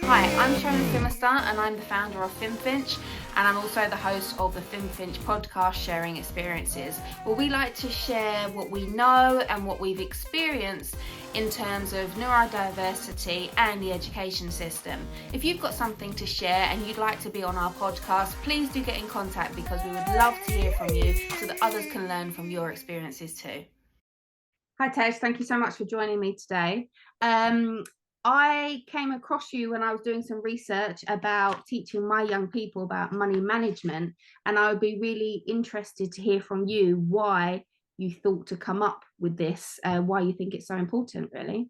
Hi, I'm Shona Phimister and I'm the founder of Phimfinch, and I'm also the host of the Phimfinch podcast, Sharing Experiences, where we like to share what we know and what we've experienced in terms of neurodiversity and the education system. If you've got something to share and you'd like to be on our podcast, please do get in contact because we would love to hear from you so that others can learn from your experiences too. Hi Tej, thank you so much for joining me today. I came across you when I was doing some research about teaching my young people about money management, and I would be really interested to hear from you why you thought to come up with this, why you think it's so important, really.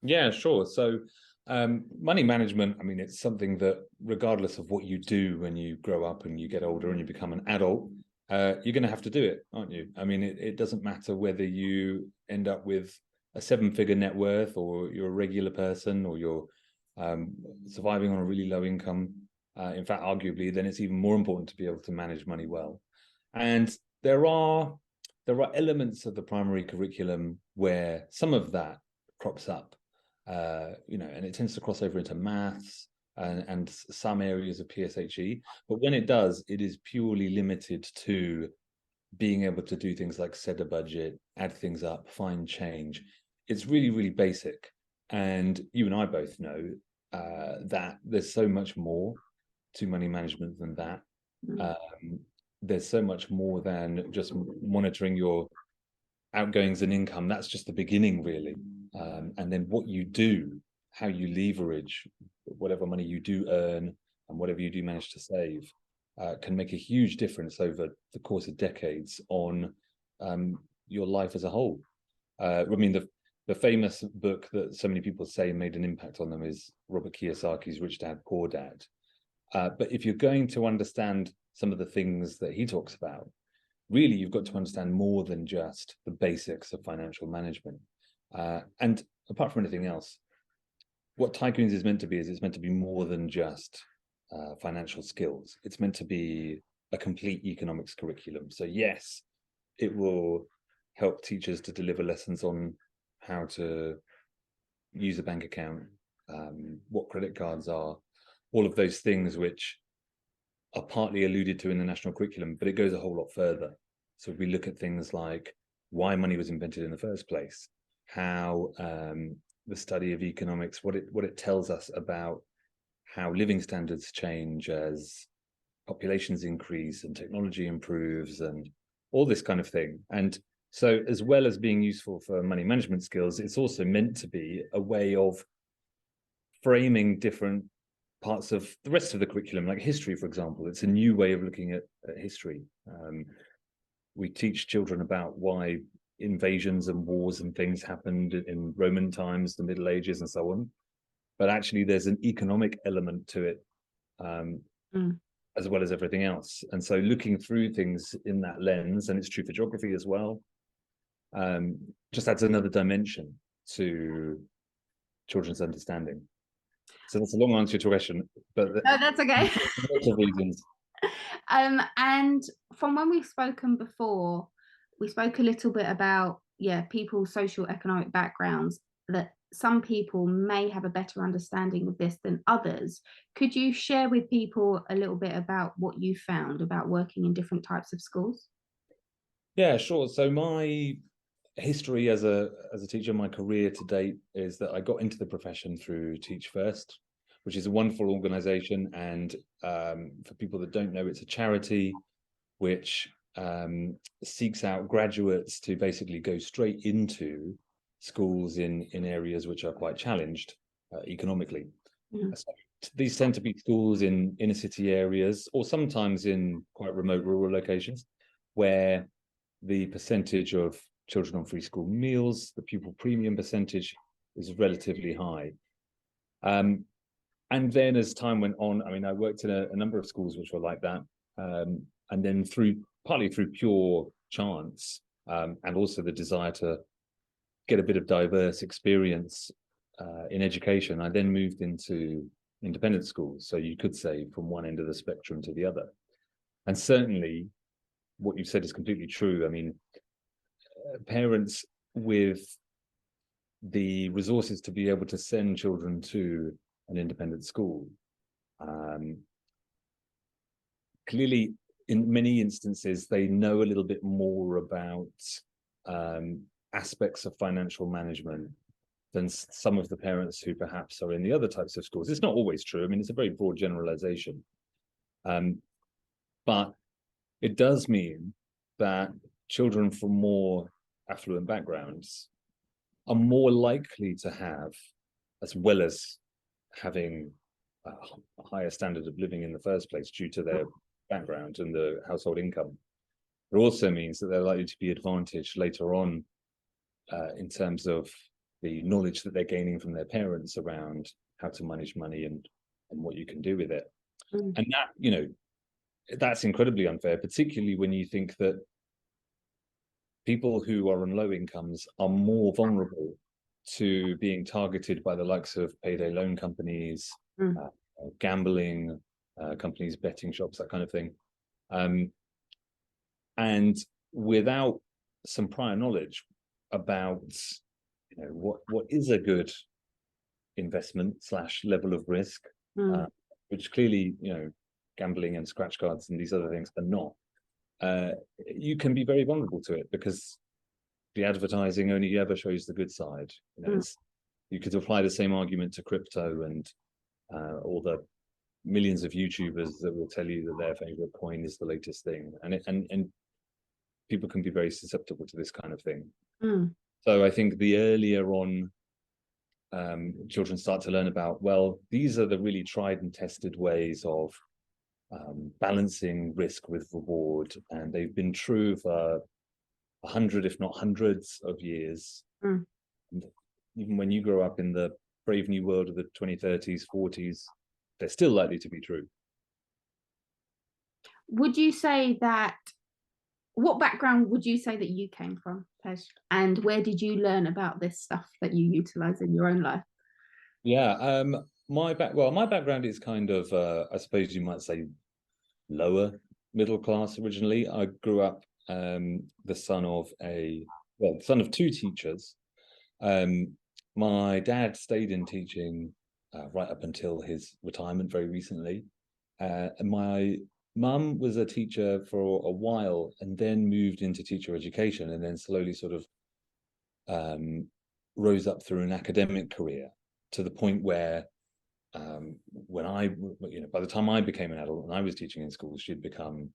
Yeah, sure. So money management, I mean, it's something that regardless of what you do when you grow up and you get older and you become an adult, you're going to have to do it, aren't you? I mean, it doesn't matter whether you end up with a 7-figure net worth or you're a regular person or you're surviving on a really low income. In fact, arguably, then it's even more important to be able to manage money well. And there are elements of the primary curriculum where some of that crops up. And it tends to cross over into maths and some areas of PSHE. But when it does, it is purely limited to being able to do things like set a budget, add things up, find change. It's really, really basic. And you and I both know that there's so much more to money management than that. There's so much more than just monitoring your outgoings and income. That's just the beginning, really. And then what you do, how you leverage whatever money you do earn and whatever you do manage to save can make a huge difference over the course of decades on your life as a whole. I mean, the famous book that so many people say made an impact on them is Robert Kiyosaki's Rich Dad, Poor Dad. But if you're going to understand some of the things that he talks about, really, you've got to understand more than just the basics of financial management. And apart from anything else, what Tycoons is meant to be is it's meant to be more than just financial skills. It's meant to be a complete economics curriculum. So yes, it will help teachers to deliver lessons on how to use a bank account, what credit cards are, all of those things which are partly alluded to in the national curriculum, but it goes a whole lot further. So we look at things like why money was invented in the first place, how the study of economics, what it tells us about how living standards change as populations increase and technology improves and all this kind of thing. And so as well as being useful for money management skills, it's also meant to be a way of framing different parts of the rest of the curriculum, like history, for example. It's a new way of looking at history. We teach children about why invasions and wars and things happened in Roman times, the Middle Ages, and so on. But actually, there's an economic element to it, as well as everything else. And so looking through things in that lens, and it's true for geography as well, just adds another dimension to children's understanding. So that's a long answer to your question, but no, that's okay. Lots of reasons. And from when we've spoken before, we spoke a little bit about people's social economic backgrounds, that some people may have a better understanding of this than others. Could you share with people a little bit about what you found about working in different types of schools? Yeah, sure. So my history as a teacher, my career to date is that I got into the profession through Teach First, which is a wonderful organization. And for people that don't know, it's a charity which seeks out graduates to basically go straight into schools in areas which are quite challenged economically. So these tend to be schools in inner city areas or sometimes in quite remote rural locations where the percentage of children on free school meals, the pupil premium percentage is relatively high. And then as time went on, I mean, I worked in a number of schools which were like that. And then partly through pure chance, and also the desire to get a bit of diverse experience in education, I then moved into independent schools. So you could say from one end of the spectrum to the other. And certainly what you've said is completely true. I mean, parents with the resources to be able to send children to an independent school. Clearly, in many instances, they know a little bit more about aspects of financial management than some of the parents who perhaps are in the other types of schools. It's not always true. I mean, it's a very broad generalization. But it does mean that children from more affluent backgrounds are more likely to have, as well as having a higher standard of living in the first place due to their background and the household income. It also means that they're likely to be advantaged later on in terms of the knowledge that they're gaining from their parents around how to manage money and what you can do with it. And that, you know, that's incredibly unfair, particularly when you think that people who are on low incomes are more vulnerable to being targeted by the likes of payday loan companies, gambling companies, betting shops, that kind of thing. And without some prior knowledge about, you know, what is a good investment / level of risk, which clearly, you know, gambling and scratch cards and these other things are not, you can be very vulnerable to it because the advertising only ever shows the good side. You know, you could apply the same argument to crypto and all the millions of YouTubers that will tell you that their favorite coin is the latest thing, and people can be very susceptible to this kind of thing. So I think the earlier on children start to learn about, well, these are the really tried and tested ways of balancing risk with reward, and they've been true for 100, if not hundreds of years. And even when you grow up in the brave new world of the 2030s, 40s, they're still likely to be true. Would you say that, what background would you say that you came from, Tej? And where did you learn about this stuff that you utilize in your own life? Yeah, my background is kind of, I suppose you might say, lower middle class originally. I grew up the son of two teachers. My dad stayed in teaching right up until his retirement very recently. And my mum was a teacher for a while and then moved into teacher education and then slowly sort of rose up through an academic career to the point where when I, you know, by the time I became an adult and I was teaching in schools, she'd become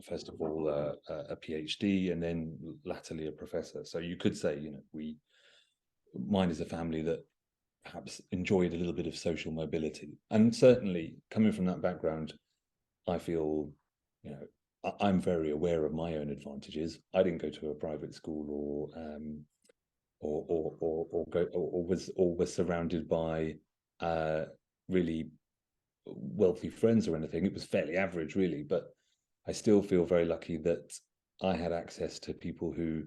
first of all a PhD and then latterly a professor. So you could say, you know, mine is a family that perhaps enjoyed a little bit of social mobility, and certainly coming from that background, I feel, you know, I'm very aware of my own advantages. I didn't go to a private school or was surrounded by really wealthy friends or anything. It was fairly average, really, but I still feel very lucky that I had access to people who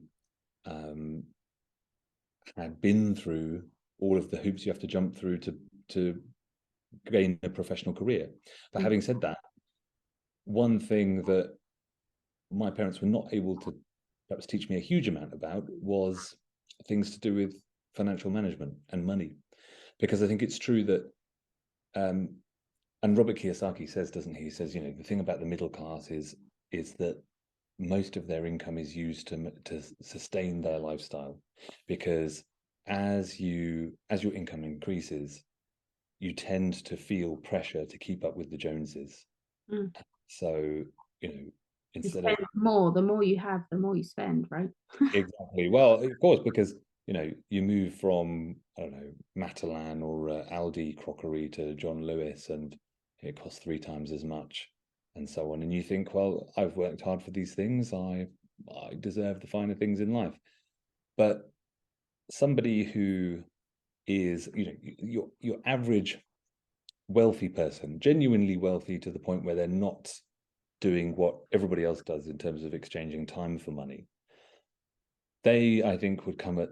had been through all of the hoops you have to jump through to gain a professional career. But having said that, one thing that my parents were not able to perhaps teach me a huge amount about was things to do with financial management and money, because I think it's true that and Robert Kiyosaki says, doesn't he? He says, you know, the thing about the middle class is that most of their income is used to sustain their lifestyle, because as your income increases, you tend to feel pressure to keep up with the Joneses. So, you know, instead of more, the more you have, the more you spend, right? Exactly. Well, of course, because, you know, you move from, I don't know, Matalan or Aldi crockery to John Lewis and it costs 3 times as much and so on. And you think, well, I've worked hard for these things. I deserve the finer things in life. But somebody who is, you know, your average wealthy person, genuinely wealthy to the point where they're not doing what everybody else does in terms of exchanging time for money, they, I think, would come at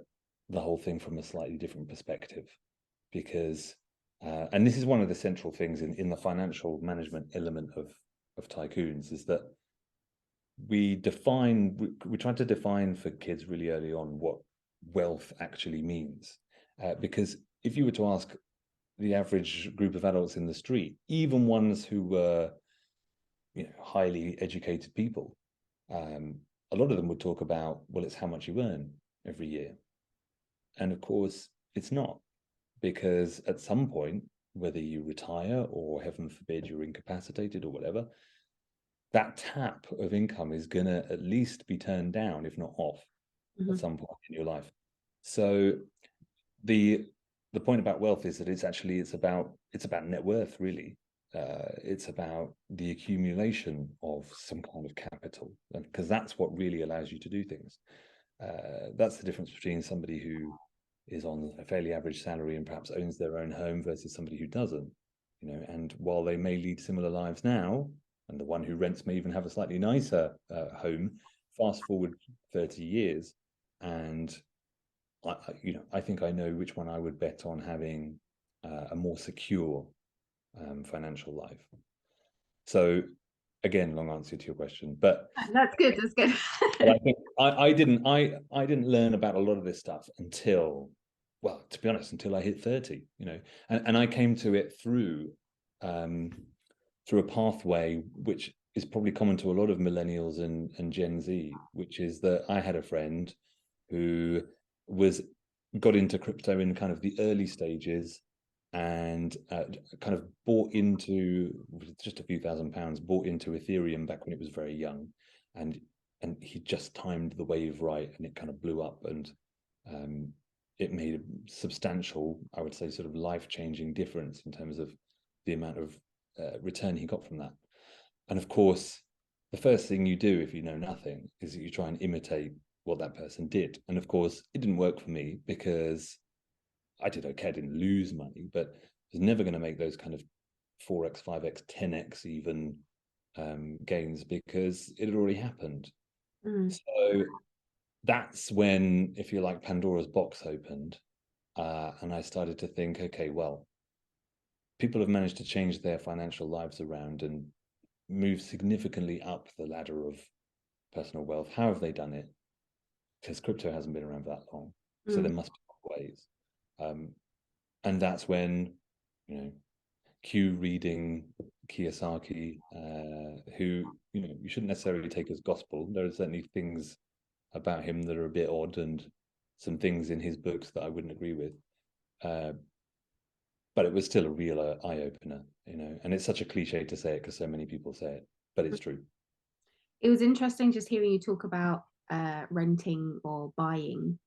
the whole thing from a slightly different perspective, because and this is one of the central things in the financial management element of tycoons, is that we try to define for kids really early on what wealth actually means, because if you were to ask the average group of adults in the street, even ones who were, highly educated people, a lot of them would talk about, well, it's how much you earn every year. And of course, it's not, because at some point, whether you retire or heaven forbid you're incapacitated or whatever, that tap of income is going to at least be turned down, if not off, at some point in your life. So the point about wealth is that it's about net worth, really. It's about the accumulation of some kind of capital, because that's what really allows you to do things. That's the difference between somebody who is on a fairly average salary and perhaps owns their own home versus somebody who doesn't. And while they may lead similar lives now, and the one who rents may even have a slightly nicer home, fast forward 30 years, and I think I know which one I would bet on having a more secure financial life. So again, long answer to your question, but that's good. but I think I didn't learn about a lot of this stuff until, well, to be honest, until I hit 30, and I came to it through a pathway which is probably common to a lot of millennials and Gen Z, which is that I had a friend who got into crypto in kind of the early stages, and kind of bought into, just a few £1,000s, bought into Ethereum back when it was very young, and he just timed the wave right, and it kind of blew up, and it made a substantial, I would say, sort of life-changing difference in terms of the amount of return he got from that. And of course, the first thing you do if you know nothing is that you try and imitate what that person did. And of course, it didn't work for me, because I did okay, I didn't lose money, but I was never going to make those kind of 4x, 5x, 10x even gains, because it had already happened. So that's when, if you like, Pandora's box opened, and I started to think, okay, well, people have managed to change their financial lives around and move significantly up the ladder of personal wealth. How have they done it? Because crypto hasn't been around for that long, so there must be ways. And that's when, Q reading Kiyosaki, who, you shouldn't necessarily take as gospel. There are certainly things about him that are a bit odd, and some things in his books that I wouldn't agree with. But it was still a real eye-opener, and it's such a cliche to say it because so many people say it, but it's true. It was interesting just hearing you talk about renting or buying.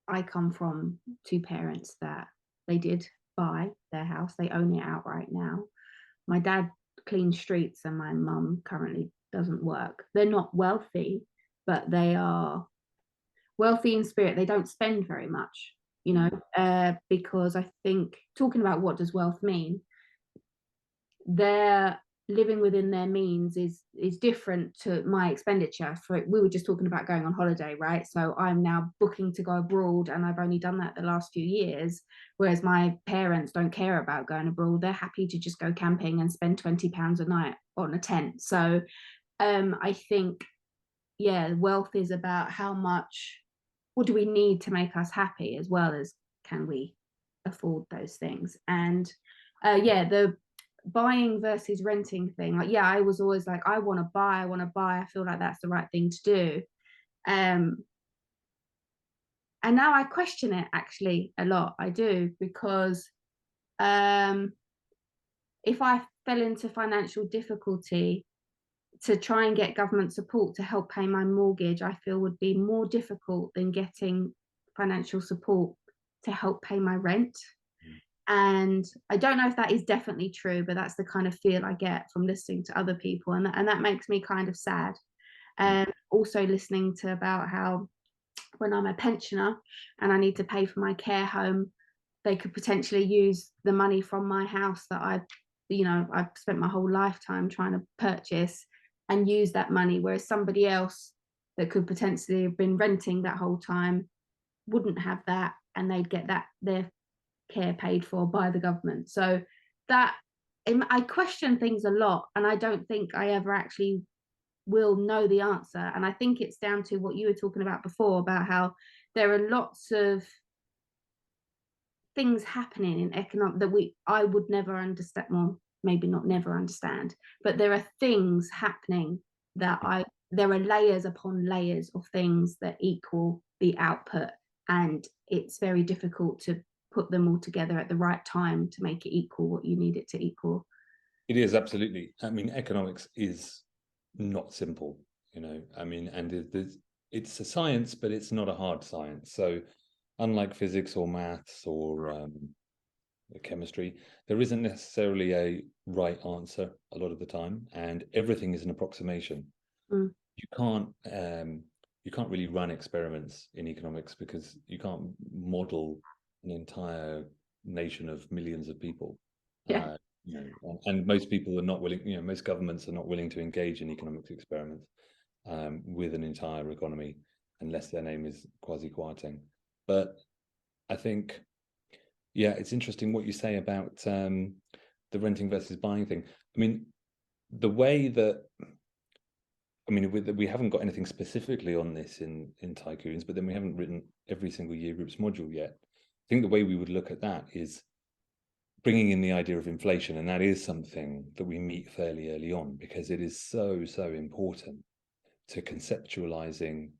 I come from two parents that they did buy their house. They own it outright now. My dad cleans streets and my mum currently doesn't work. They're not wealthy, but they are wealthy in spirit. They don't spend very much, because I think, talking about what does wealth mean, they're living within their means is different to my expenditure. We were just talking about going on holiday, right? So I'm now booking to go abroad, and I've only done that the last few years, whereas my parents don't care about going abroad. They're happy to just go camping and spend £20 a night on a tent. So I think, wealth is about how much, what do we need to make us happy, as well as can we afford those things. And the buying versus renting thing, I was always like, I want to buy, I feel like that's the right thing to do, and now I question it actually a lot. I do, because if I fell into financial difficulty, to try and get government support to help pay my mortgage, I feel would be more difficult than getting financial support to help pay my rent. And I don't know if that is definitely true, but that's the kind of feel I get from listening to other people, and that makes me kind of sad. And also listening to about how, when I'm a pensioner and I need to pay for my care home, they could potentially use the money from my house that I've spent my whole lifetime trying to purchase, and use that money, whereas somebody else that could potentially have been renting that whole time wouldn't have that, and they'd get their care paid for by the government. So that, I question things a lot, and I don't think I ever actually will know the answer. And I think it's down to what you were talking about before, about how there are lots of things happening in economic that I would never understand. Well, maybe not never understand, but there are things happening that there are layers upon layers of things that equal the output, and it's very difficult to put them all together at the right time to make it equal what you need it to equal. It is, absolutely. I mean, economics is not simple, I mean, and it's a science, but it's not a hard science. So unlike physics or maths or chemistry, there isn't necessarily a right answer a lot of the time, and everything is an approximation. You can't really run experiments in economics because you can't model an entire nation of millions of people. Yeah. And most people are not willing, most governments are not willing to engage in economics experiments with an entire economy unless their name is quasi-quieting. But I think, yeah, it's interesting what you say about the renting versus buying thing. I mean, the way that, we haven't got anything specifically on this in Tycoons, but then we haven't written every single year groups module yet. I think the way we would look at that is bringing in the idea of inflation, and that is something that we meet fairly early on because it is so important to conceptualizing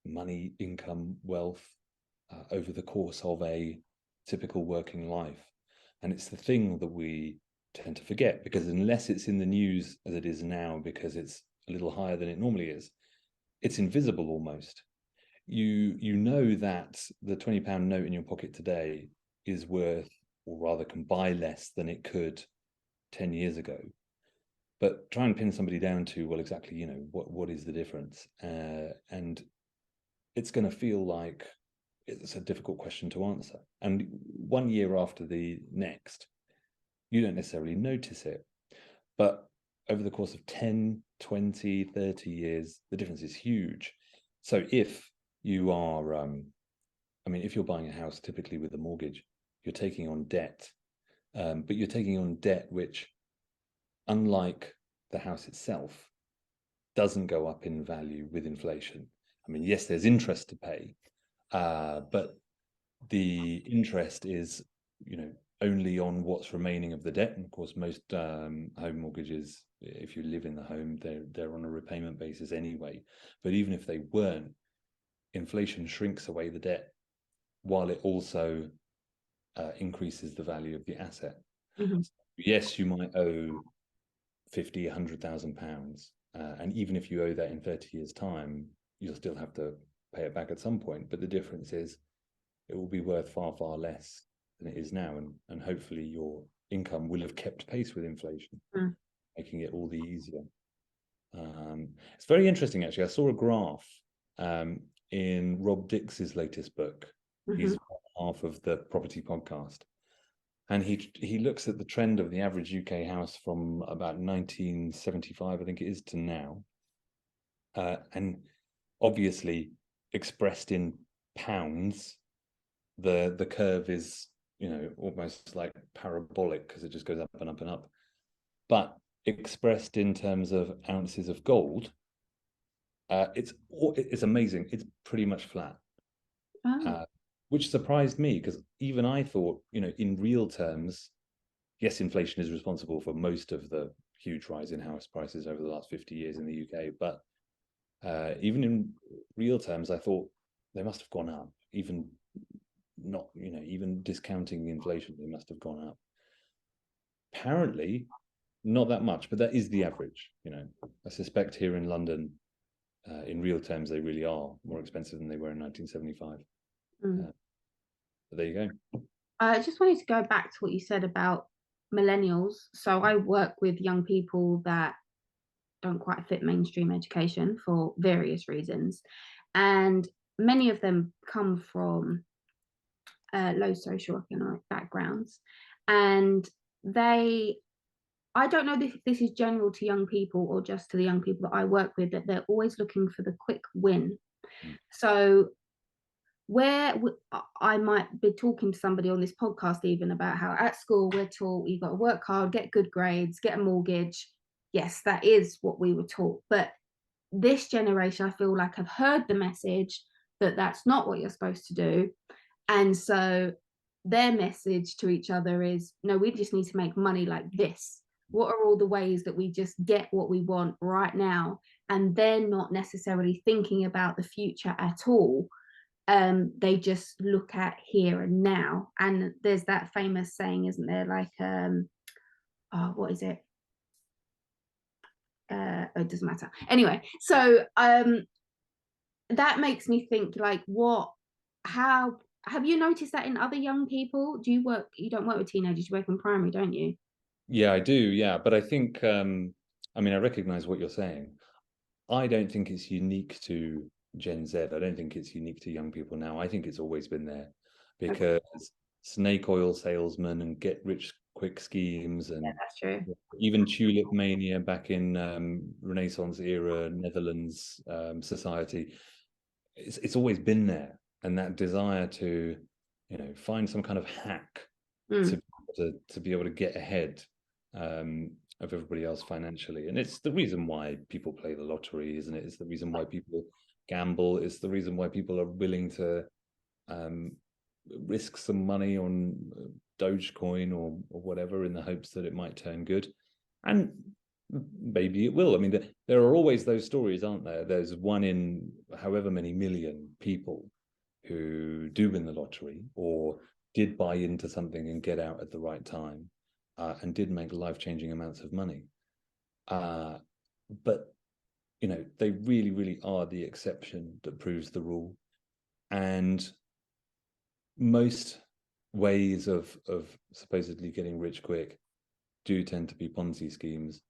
money, income, wealth over the course of a typical working life. And it's the thing that we tend to forget, because unless it's in the news as it is now, because it's a little higher than it normally is, it's invisible almost. You know that the £20 note in your pocket today is worth, or rather can buy less than it could 10 years ago. But try and pin somebody down to, well, exactly, what is the difference? And it's going to feel like it's a difficult question to answer. And 1 year after the next, you don't necessarily notice it. But over the course of 10, 20, 30 years, the difference is huge. So if you are, if you're buying a house typically with a mortgage, you're taking on debt, but you're taking on debt which, unlike the house itself, doesn't go up in value with inflation. I mean, yes, there's interest to pay, but the interest is, only on what's remaining of the debt. And of course, most home mortgages, if you live in the home, they're on a repayment basis anyway. But even if they weren't, inflation shrinks away the debt while it also increases the value of the asset. Mm-hmm. So yes, you might owe 50, 100,000 pounds, and even if you owe that in 30 years' time, you'll still have to pay it back at some point. But the difference is it will be worth far, far less than it is now, and hopefully your income will have kept pace with inflation, making it all the easier. It's very interesting, actually. I saw a graph in Rob Dix's latest book. He's half of the Property Podcast, and he looks at the trend of the average UK house from about 1975, I think it is, to now, and obviously expressed in pounds, the curve is almost like parabolic because it just goes up and up and up. But expressed in terms of ounces of gold, it's amazing. It's pretty much flat. Which surprised me, because even I thought, in real terms, yes, inflation is responsible for most of the huge rise in house prices over the last 50 years in the UK. But even in real terms, I thought they must have gone up, even discounting the inflation, they must have gone up. Apparently, not that much, but that is the average. I suspect here in London, in real terms, they really are more expensive than they were in 1975. But there you go. I just wanted to go back to what you said about millennials. So I work with young people that don't quite fit mainstream education for various reasons, and many of them come from low socioeconomic backgrounds, and I don't know if this is general to young people or just to the young people that I work with, that they're always looking for the quick win. So where I might be talking to somebody on this podcast even about how at school we're taught you've got to work hard, get good grades, get a mortgage. Yes, that is what we were taught. But this generation, I feel like, have heard the message that that's not what you're supposed to do. And so their message to each other is, no, we just need to make money like this. What are all the ways that we just get what we want right now? And they're not necessarily thinking about the future at all. They just look at here and now. And there's that famous saying, isn't there? Like, what is it? It doesn't matter. Anyway, so that makes me think, like, how have you noticed that in other young people? You don't work with teenagers, you work in primary, don't you? Yeah, I do. Yeah, but I think I mean, I recognize what you're saying. I don't think it's unique to Gen Z. I don't think it's unique to young people now. I think it's always been there, because snake oil salesmen and get rich quick schemes, and That's true. even tulip mania back in Renaissance era Netherlands society. It's always been there, and that desire to, find some kind of hack to be able to get ahead of everybody else financially. And it's the reason why people play the lottery, isn't it? It's the reason why people gamble. It's the reason why people are willing to risk some money on Dogecoin or whatever, in the hopes that it might turn good. And maybe it will. I mean, there are always those stories, aren't there? There's one in however many million people who do win the lottery, or did buy into something and get out at the right time, and did make life-changing amounts of money. But, they really, really are the exception that proves the rule. And most ways of supposedly getting rich quick do tend to be Ponzi schemes,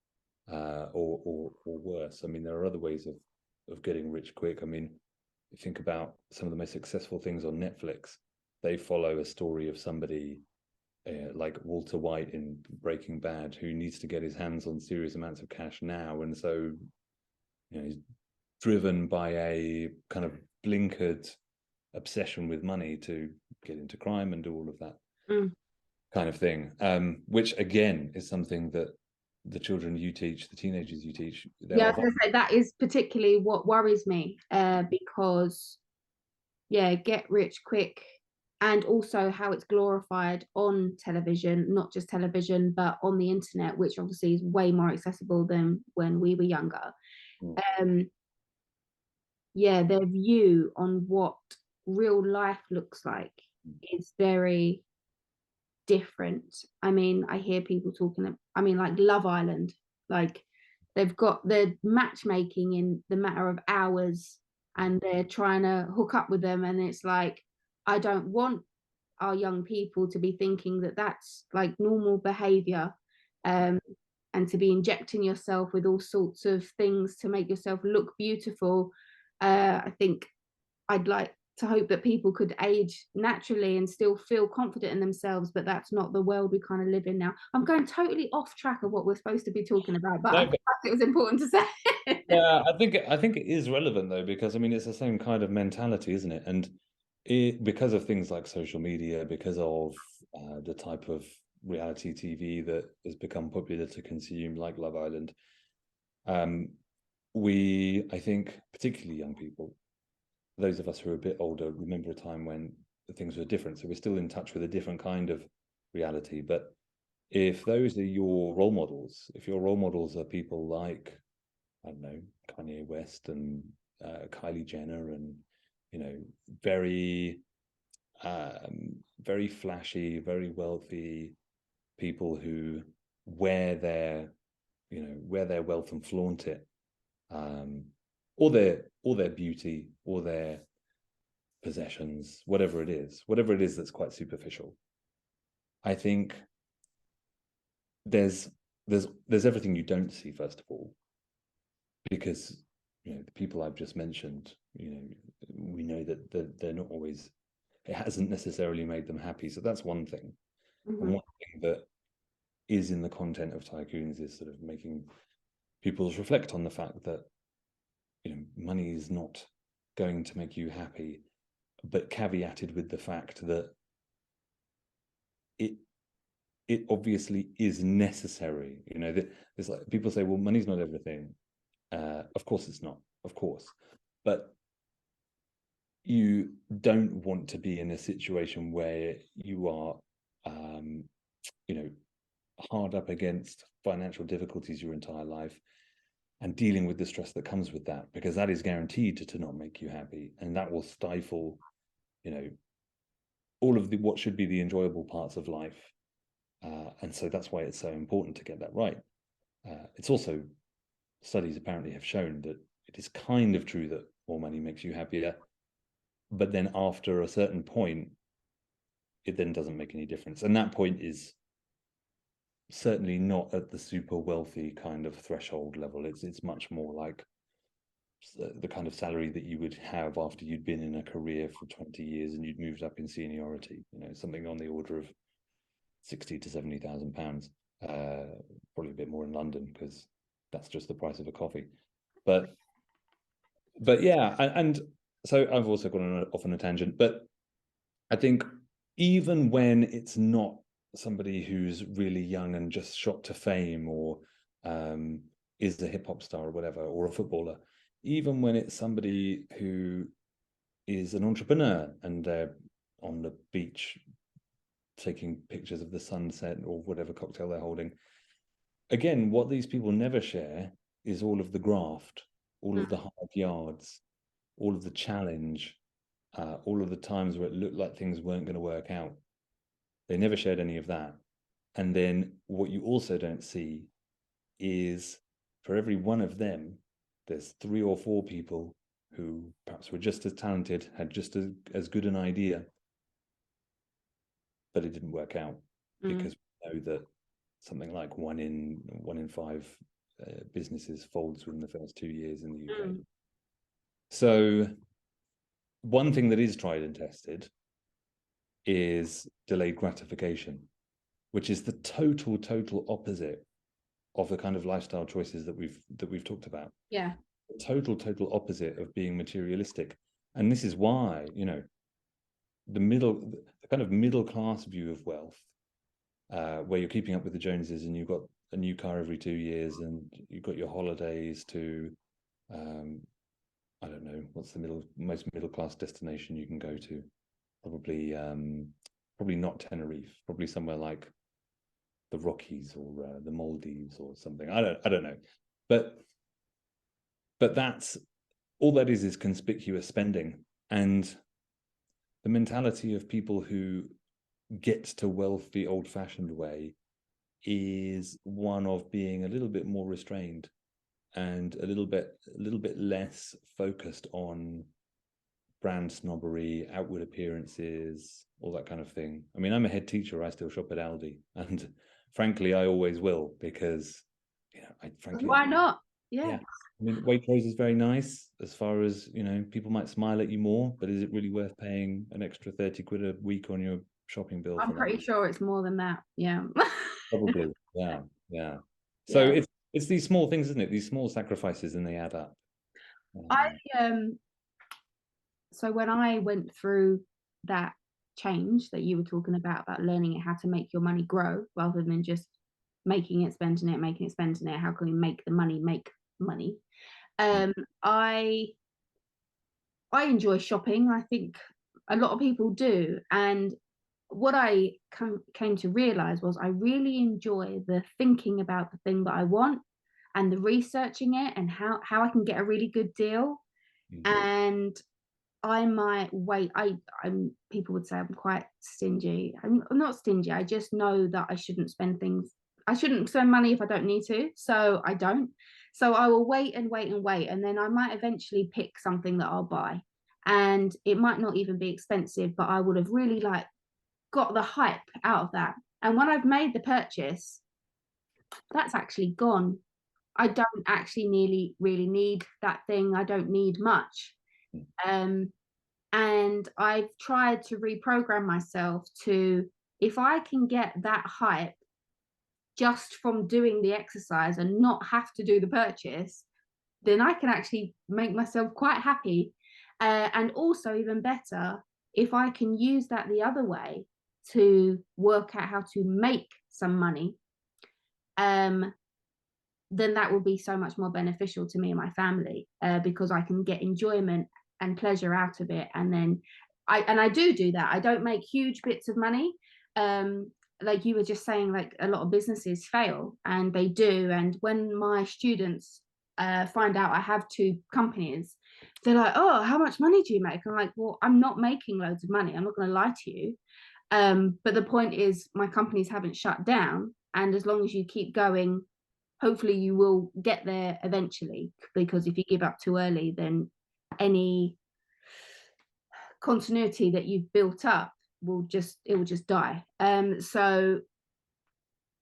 or worse. I mean, there are other ways of getting rich quick. I mean, think about some of the most successful things on Netflix. They follow a story of somebody like Walter White in Breaking Bad, who needs to get his hands on serious amounts of cash now, and so he's driven by a kind of blinkered obsession with money to get into crime and do all of that kind of thing, which again is something that the children you teach, the teenagers you teach, I was going to say, that is particularly what worries me, because get rich quick, and also how it's glorified on television, not just television, but on the internet, which obviously is way more accessible than when we were younger. Their view on what real life looks like is very different. I mean, I hear people talking, like Love Island, like they've got their matchmaking in the matter of hours, and they're trying to hook up with them, and it's like, I don't want our young people to be thinking that that's like normal behavior, and to be injecting yourself with all sorts of things to make yourself look beautiful. I think I'd like to hope that people could age naturally and still feel confident in themselves, but that's not the world we kind of live in now. I'm going totally off track of what we're supposed to be talking about, but I thought it was important to say. Yeah, I think it is relevant though, because I mean, it's the same kind of mentality, isn't it? And because of things like social media, because of the type of reality TV that has become popular to consume, like Love Island, I think, particularly young people, those of us who are a bit older, remember a time when things were different. So we're still in touch with a different kind of reality. But if those are your role models, if your role models are people like, I don't know, Kanye West and Kylie Jenner, and very very flashy, very wealthy people who wear their wealth and flaunt it, or their beauty, or their possessions, whatever it is that's quite superficial. I think there's everything you don't see, first of all, because the people I've just mentioned, we know that they're not always, it hasn't necessarily made them happy. So that's one thing. And one thing that is in the content of Tycoons is sort of making people reflect on the fact that money is not going to make you happy, but caveated with the fact that it obviously is necessary. There's like, people say, well, money's not everything. Of course it's not, of course, but you don't want to be in a situation where you are, hard up against financial difficulties your entire life and dealing with the stress that comes with that, because that is guaranteed to not make you happy, and that will stifle, all of what should be the enjoyable parts of life. And so that's why it's so important to get that right. It's also, studies apparently have shown that it is kind of true that more money makes you happier, but then after a certain point, it then doesn't make any difference. And that point is certainly not at the super wealthy kind of threshold level. It's much more like the kind of salary that you would have after you'd been in a career for 20 years and you'd moved up in seniority, something on the order of 60 to 70,000 pounds, probably a bit more in London because that's just the price of a coffee. But yeah, and so I've also gone off on a tangent, but I think even when it's not somebody who's really young and just shot to fame, or is a hip hop star or whatever, or a footballer, even when it's somebody who is an entrepreneur and they're on the beach taking pictures of the sunset or whatever cocktail they're holding, again, what these people never share is all of the graft, all of the hard yards, all of the challenge, all of the times where it looked like things weren't going to work out. They never shared any of that. And then what you also don't see is, for every one of them, there's 3 or 4 people who perhaps were just as talented, had just as good an idea, but it didn't work out, because we know that something like one in 5 businesses folds within the first 2 years in the UK. So one thing that is tried and tested is delayed gratification, which is the total opposite of the kind of lifestyle choices that we've talked about. Yeah. The total opposite of being materialistic. And this is why, the kind of middle class view of wealth, where you're keeping up with the Joneses and you've got a new car every 2 years and you've got your holidays to, I don't know, what's the most middle class destination you can go to? Probably not Tenerife, probably somewhere like the Rockies or the Maldives or something. I don't know, but that's all that is conspicuous spending. And the mentality of people who get to wealth the old-fashioned way is one of being a little bit more restrained and a little bit less focused on brand snobbery, outward appearances, all that kind of thing. I mean, I'm a head teacher. I still shop at Aldi, and frankly, I always will, because why not? Yeah. I mean, Waitrose is very nice as far as, people might smile at you more, but is it really worth paying an extra 30 quid a week on your shopping bill? I'm pretty sure it's more than that. Yeah. Probably. Yeah. So it's these small things, isn't it? These small sacrifices, and they add up. So when I went through that change that you were talking about learning how to make your money grow rather than just making it, spending it, how can we make the money make money? I enjoy shopping. I think a lot of people do. And what I came to realize was I really enjoy the thinking about the thing that I want and the researching it and how I can get a really good deal. And I might wait. I'm people would say I'm quite stingy. I'm not stingy. I just know that I shouldn't spend money if I don't need to. So I don't. So I will wait and wait and wait. And then I might eventually pick something that I'll buy. And it might not even be expensive, but I would have really got the hype out of that. And when I've made the purchase, that's actually gone. I don't actually really need that thing. I don't need much. And I've tried to reprogram myself to, if I can get that hype just from doing the exercise and not have to do the purchase, then I can actually make myself quite happy. And also, even better, if I can use that the other way to work out how to make some money, then that will be so much more beneficial to me and my family, because I can get enjoyment and pleasure out of it. And then I do that. I don't make huge bits of money. Like you were just saying, like a lot of businesses fail, and they do. And when my students find out I have 2 companies, they're like, oh, how much money do you make? I'm like, well, I'm not making loads of money. I'm not going to lie to you. But the point is, my companies haven't shut down. And as long as you keep going, hopefully you will get there eventually. Because if you give up too early, then any continuity that you've built up will just die. So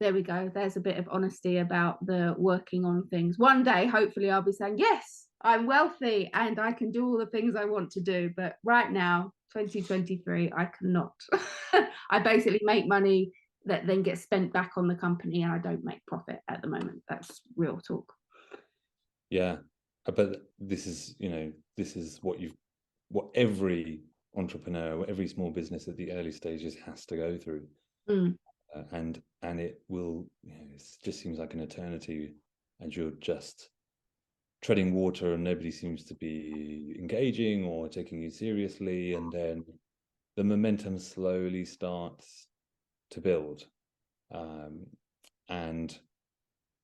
there we go. There's a bit of honesty about the working on things. One day, hopefully, I'll be saying, yes, I'm wealthy and I can do all the things I want to do. But right now, 2023, I cannot. I basically make money that then gets spent back on the company, and I don't make profit at the moment. That's real talk. Yeah, but this is what every entrepreneur, every small business at the early stages has to go through. And it will, it just seems like an eternity, and you're just treading water and nobody seems to be engaging or taking you seriously, and then the momentum slowly starts to build. And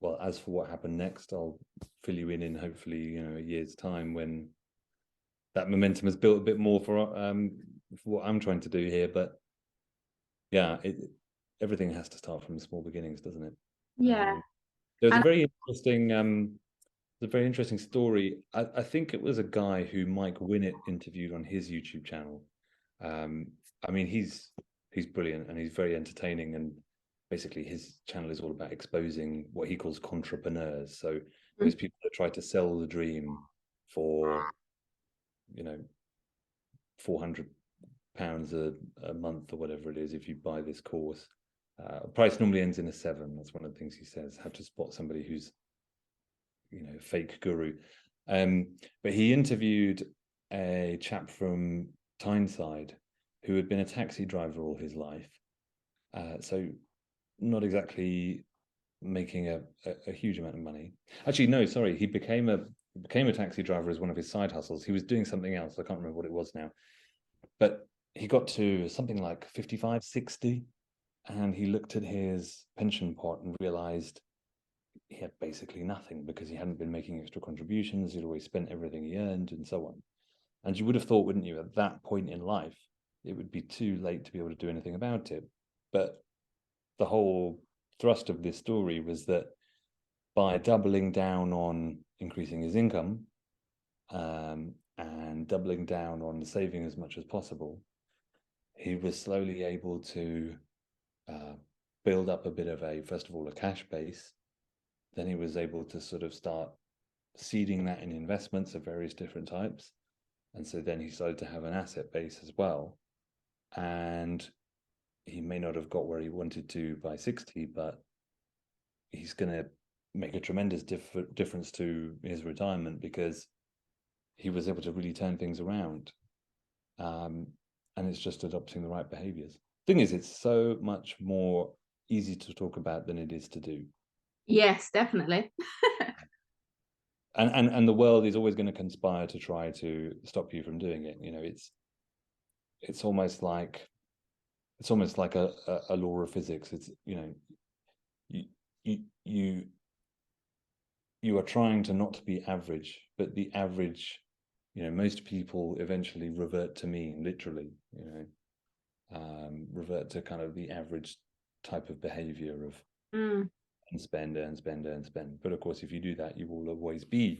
well, as for what happened next, I'll fill you in hopefully a year's time when that momentum has built a bit more for what I'm trying to do here. But yeah, everything has to start from small beginnings, doesn't it? Yeah. There's a very interesting story. I think it was a guy who Mike Winnett interviewed on his YouTube channel. I mean, he's brilliant and he's very entertaining, and basically his channel is all about exposing what he calls entrepreneurs. So those people that try to sell the dream for £400 a month or whatever it is if you buy this course. Price normally ends in a 7. That's one of the things he says, how to spot somebody who's fake guru. But he interviewed a chap from Tyneside who had been a taxi driver all his life, so not exactly making a huge amount of money. Actually, no, sorry, he became a taxi driver as one of his side hustles. He was doing something else, I can't remember what it was now, but he got to something like 55, 60, and he looked at his pension pot and realized he had basically nothing, because he hadn't been making extra contributions. He'd always spent everything he earned and so on. And you would have thought, wouldn't you, at that point in life, it would be too late to be able to do anything about it. But the whole thrust of this story was that by doubling down on increasing his income and doubling down on saving as much as possible, he was slowly able to build up a bit of first of all, a cash base. Then he was able to sort of start seeding that in investments of various different types. And so then he started to have an asset base as well. And he may not have got where he wanted to by 60, but he's going to make a tremendous difference to his retirement, because he was able to really turn things around. And it's just adopting the right behaviors. Thing is, it's so much more easy to talk about than it is to do. Yes, definitely. and the world is always going to conspire to try to stop you from doing it. It's almost like a law of physics. It's you are trying to not be average, but the average, most people eventually revert to mean, literally, revert to kind of the average type of behavior of and spend. But of course, if you do that, you will always be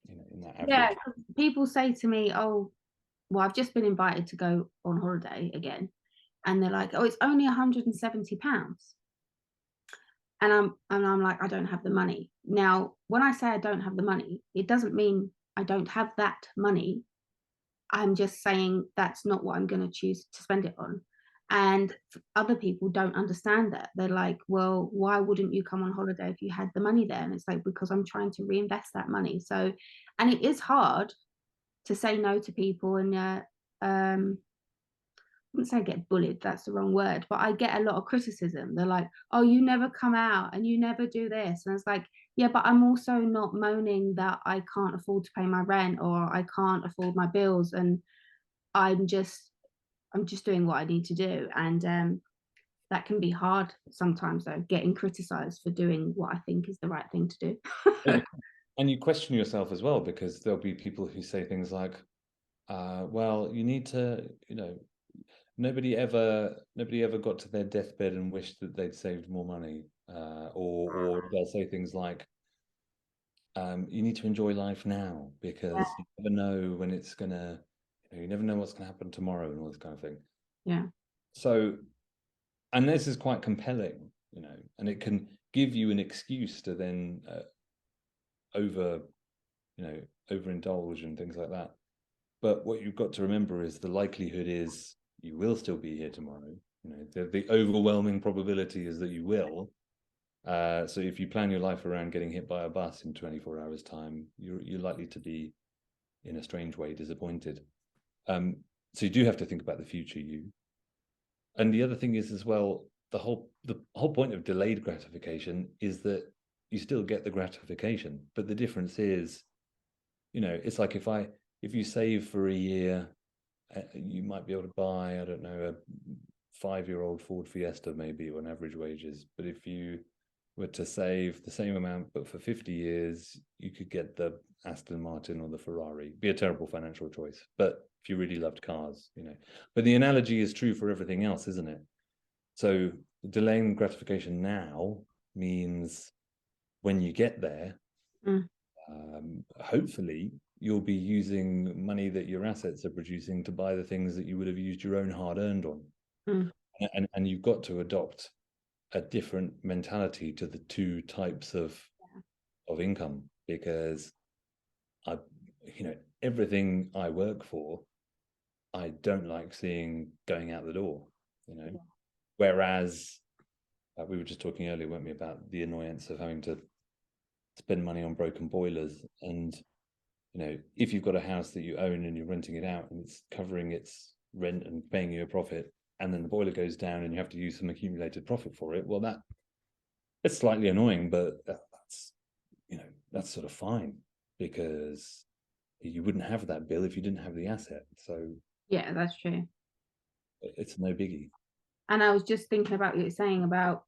in that average. Yeah, people say to me, oh, well, I've just been invited to go on holiday again, and they're like, oh, it's only £170. And I'm like, I don't have the money. Now, when I say I don't have the money, it doesn't mean I don't have that money. I'm just saying that's not what I'm going to choose to spend it on. And other people don't understand that. They're like, well, why wouldn't you come on holiday if you had the money there? And it's like, because I'm trying to reinvest that money. So, and it is hard to say no to people. And wouldn't say get bullied, that's the wrong word, but I get a lot of criticism. They're like, oh, you never come out and you never do this. And it's like, yeah, but I'm also not moaning that I can't afford to pay my rent or I can't afford my bills. And I'm just doing what I need to do. And that can be hard sometimes, though, getting criticized for doing what I think is the right thing to do. And you question yourself as well, because there'll be people who say things like, well, you need to, nobody ever got to their deathbed and wished that they'd saved more money. Or they'll say things like, you need to enjoy life now, because you never know when it's gonna, you never know what's gonna happen tomorrow, and all this kind of thing. Yeah. So, and this is quite compelling, and it can give you an excuse to then overindulge and things like that. But what you've got to remember is the likelihood is you will still be here tomorrow. The overwhelming probability is that you will. So if you plan your life around getting hit by a bus in 24 hours time, you're likely to be, in a strange way, disappointed. So you do have to think about the future you. And the other thing is as well, the whole point of delayed gratification is that you still get the gratification, but the difference is, it's like if you save for a year, you might be able to buy, I don't know, a 5-year-old Ford Fiesta maybe on average wages. But if you were to save the same amount but for 50 years, you could get the Aston Martin or the Ferrari. Be a terrible financial choice, but if you really loved cars, But the analogy is true for everything else, isn't it? So delaying gratification now means when you get there, hopefully you'll be using money that your assets are producing to buy the things that you would have used your own hard-earned on. And you've got to adopt a different mentality to the two types of income, because everything I work for, I don't like seeing going out the door, Whereas we were just talking earlier, weren't we, about the annoyance of having to spend money on broken boilers. And if you've got a house that you own and you're renting it out and it's covering its rent and paying you a profit, and then the boiler goes down and you have to use some accumulated profit for it, well, it's slightly annoying, but that's sort of fine, because you wouldn't have that bill if you didn't have the asset. So yeah, that's true. It's no biggie. And I was just thinking about what you're saying about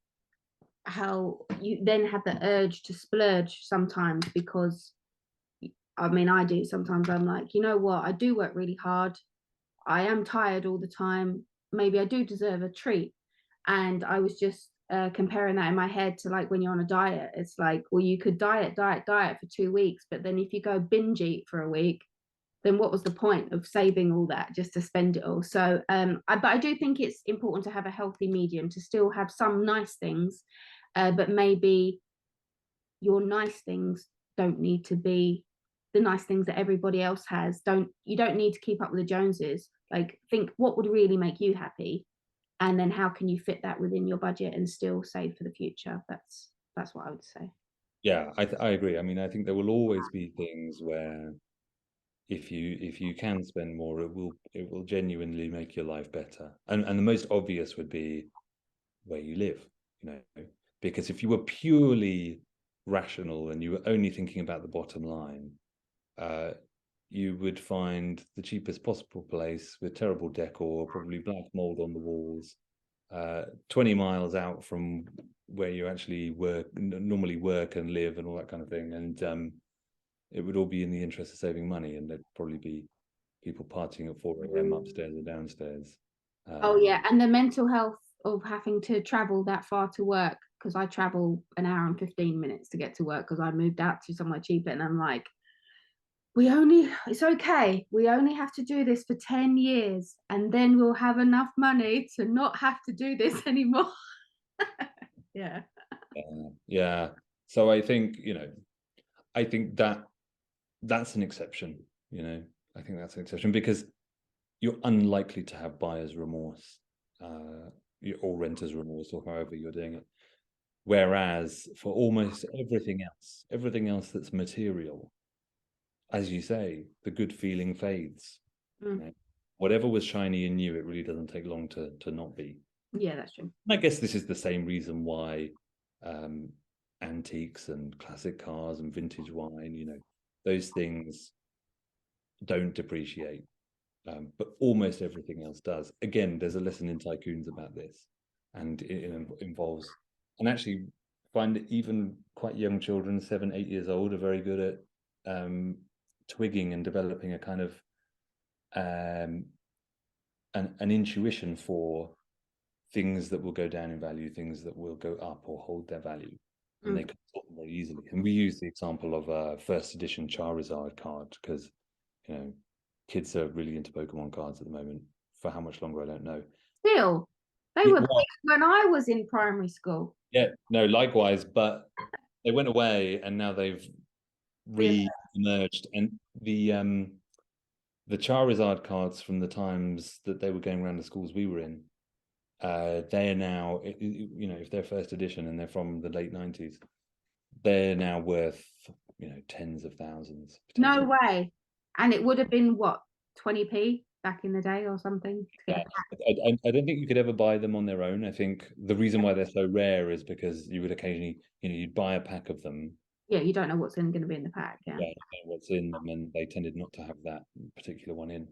how you then have the urge to splurge sometimes, because I do sometimes. I'm like, you know what, I do work really hard, I am tired all the time, maybe I do deserve a treat. And I was just comparing that in my head to, like, when you're on a diet, it's like, well, you could diet for 2 weeks, but then if you go binge eat for a week, then what was the point of saving all that just to spend it all? So but I do think it's important to have a healthy medium, to still have some nice things, but maybe your nice things don't need to be the nice things that everybody else has. You don't need to keep up with the Joneses. Like, think what would really make you happy, and then how can you fit that within your budget and still save for the future. That's what I would say. Yeah, I agree. I mean, I think there will always be things where if you can spend more, it will genuinely make your life better. And the most obvious would be where you live, because if you were purely rational and you were only thinking about the bottom line, you would find the cheapest possible place with terrible decor, probably black mold on the walls, 20 miles out from where you actually normally work and live and all that kind of thing. And it would all be in the interest of saving money, and there'd probably be people partying at 4 a.m. upstairs or downstairs. Oh yeah, and the mental health of having to travel that far to work, because I travel an hour and 15 minutes to get to work because I moved out to somewhere cheaper, and I'm like, it's okay, we only have to do this for 10 years and then we'll have enough money to not have to do this anymore. Yeah. Yeah. So I think, I think that's an exception, I think that's an exception, because you're unlikely to have buyer's remorse, or renter's remorse, or however you're doing it. Whereas for almost everything else that's material, as you say, the good feeling fades. whatever was shiny and new, it really doesn't take long to not be. Yeah, that's true. And I guess this is the same reason why antiques and classic cars and vintage wine, you know, those things don't depreciate, but almost everything else does. Again, there's a lesson in Tycoons about this, and it involves, and actually find that even quite young children, 7, 8 years old, are very good at twigging and developing a kind of an intuition for things that will go down in value, things that will go up or hold their value, and they can sort them very easily. And we use the example of a first edition Charizard card because, you know, kids are really into Pokemon cards at the moment. For how much longer, I don't know. Still, they were big when I was in primary school. Yeah, no, likewise, but they went away and now they've re-emerged. And the Charizard cards from the times that they were going around the schools we were in, they are now, you know, if they're first edition and they're from the late 90s, they're now worth, you know, tens of thousands. No way. And it would have been what, 20p back in the day or something? Yeah. I don't think you could ever buy them on their own. I think the reason why they're so rare is because you would occasionally, you know, you'd buy a pack of them. Yeah, you don't know what's going to be in the pack. Yeah, you don't know what's in them, and they tended not to have that particular one in.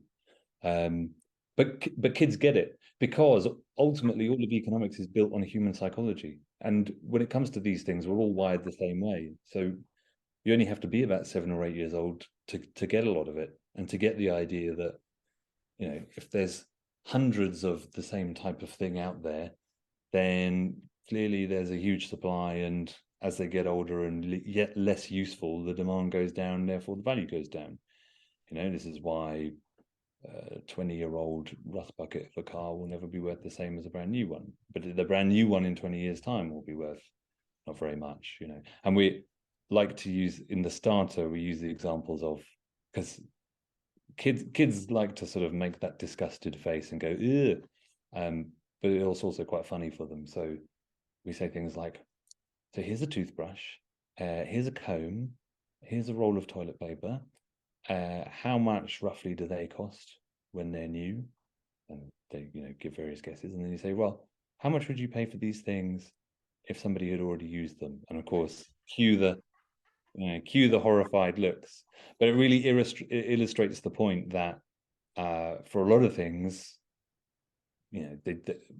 But kids get it because ultimately all of economics is built on human psychology, and when it comes to these things, we're all wired the same way. So you only have to be about 7 or 8 years old to get a lot of it, and to get the idea that, you know, if there's hundreds of the same type of thing out there, then clearly there's a huge supply, and as they get older and yet less useful, the demand goes down, therefore the value goes down. You know, this is why a 20-year-old rust bucket of a car will never be worth the same as a brand new one, but the brand new one in 20 years time will be worth not very much, you know. And we like to use, in the starter, we use the examples of, because kids like to sort of make that disgusted face and go, ugh, but it's also quite funny for them. So we say things like, so here's a toothbrush, here's a comb, here's a roll of toilet paper. How much roughly do they cost when they're new? And they, you know, give various guesses, and then you say, well, how much would you pay for these things if somebody had already used them? And of course, cue the horrified looks. But it really illustrates the point that for a lot of things, you know,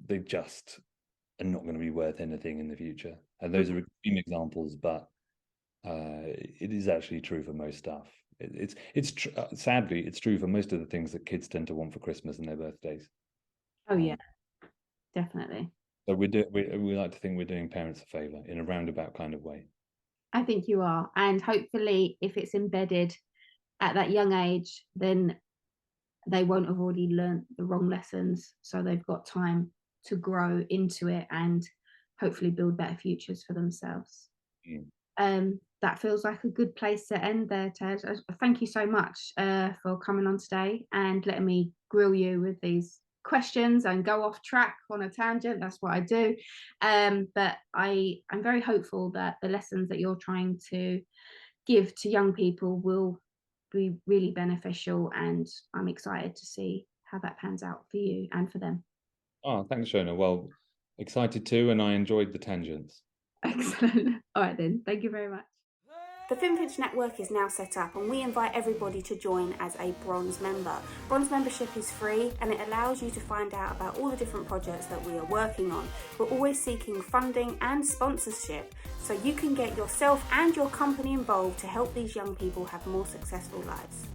they just are not going to be worth anything in the future. And those are extreme examples, but it is actually true for most stuff. Sadly, it's true for most of the things that kids tend to want for Christmas and their birthdays. Oh yeah, definitely. So we like to think we're doing parents a favor in a roundabout kind of way. I think you are, and hopefully, if it's embedded at that young age, then they won't have already learned the wrong lessons, so they've got time to grow into it and hopefully build better futures for themselves. That feels like a good place to end there, Tej. Thank you so much for coming on today and letting me grill you with these questions and go off track on a tangent. That's what I do. But I'm very hopeful that the lessons that you're trying to give to young people will be really beneficial, and I'm excited to see how that pans out for you and for them. Oh, thanks, Shona. Well, excited too, and I enjoyed the tangents. Excellent. All right then, thank you very much. The Phimfinch network is now set up, and we invite everybody to join as a bronze member. Bronze membership is free, and it allows you to find out about all the different projects that we are working on. We're always seeking funding and sponsorship, so you can get yourself and your company involved to help these young people have more successful lives.